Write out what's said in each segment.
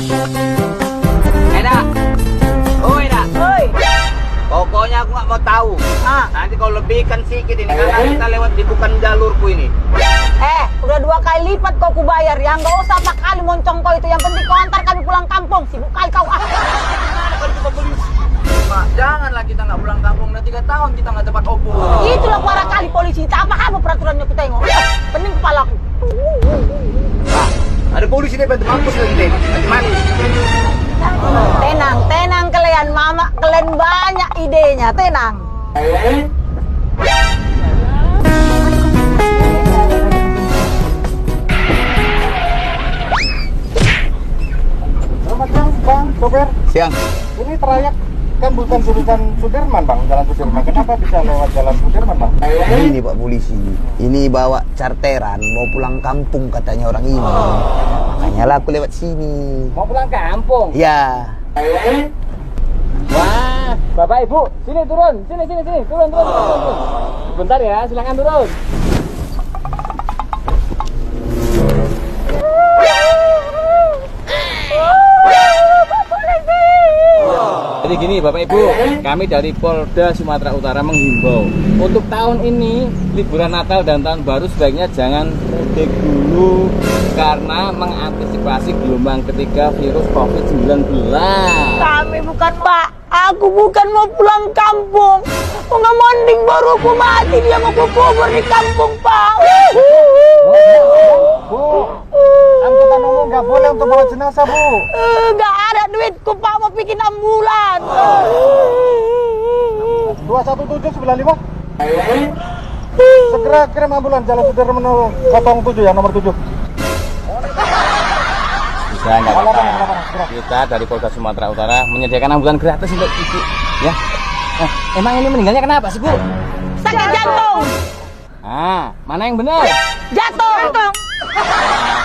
Eda, oh Eda, Oi. pokoknya aku nggak mau tahu. Nanti kalau lebihkan sedikit ini karena kita lewat di bukan jalurku ini. Udah 2 kali lipat kau kubayar ya. Nggak usah 4 kali moncong kau itu. Yang penting kau antar kami pulang kampung. Sibuk kali kau. Mak, janganlah kita nggak pulang kampung. Udah 3 tahun kita nggak dapat obor. Itulah parah kali polisi. Tak apa-apa peraturannya ku tengok. Pening kepalaku. Pak, ada polisi di bantu mampus lagi deh. Manis. Tenang, tenang kalian. Mama, kalian banyak idenya. Tenang. Selamat siang, Bang, sopir. Siang. Ini trayek kan bukan jurusan Sudirman, Bang, jalan Sudirman. Kenapa bisa lewat jalan Sudirman, Bang? Ini Pak Polisi, ini bawa charteran mau pulang kampung katanya orang ini. Makanya lah aku lewat sini. Mau pulang kampung? Ya. Wah, Bapak Ibu, sini turun, sini, turun. Bentar ya, silakan turun. Jadi gini Bapak Ibu, kami dari Polda Sumatera Utara menghimbau untuk tahun ini liburan Natal dan Tahun Baru sebaiknya jangan mudik dulu karena mengantisipasi gelombang ketiga virus COVID-19. Kami bukan Pak. Aku bukan mau pulang kampung. Mau nggak mending baru aku mati. Dia mau kubur di kampung Pak. Bu, angkutan umum nggak boleh untuk bawa jenazah, Bu. Nggak ada duitku Pak. Mau bikin ambulan. 21795. Segera kirim ambulan jalan Sudirman 07 ya, nomor 7. Bisa nggak apa-apa. Kita dari Polda Sumatera Utara menyediakan ambulan gratis untuk ibu. Ya. Emang ini meninggalnya kenapa sih Bu? Sakit jantung. Mana yang benar? Jatuh.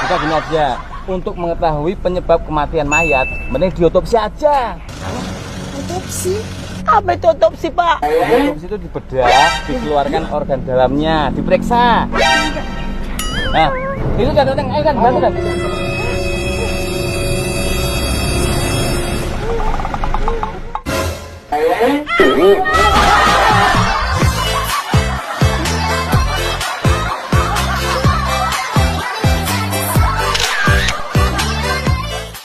Kita gini aja. Untuk mengetahui penyebab kematian mayat, mending diotopsi aja. Otopsi? Apa itu otopsi Pak? Otopsi itu dibedah, dikeluarkan organ dalamnya, diperiksa. Nah, itu kan datang, ayo kan, bantu kan.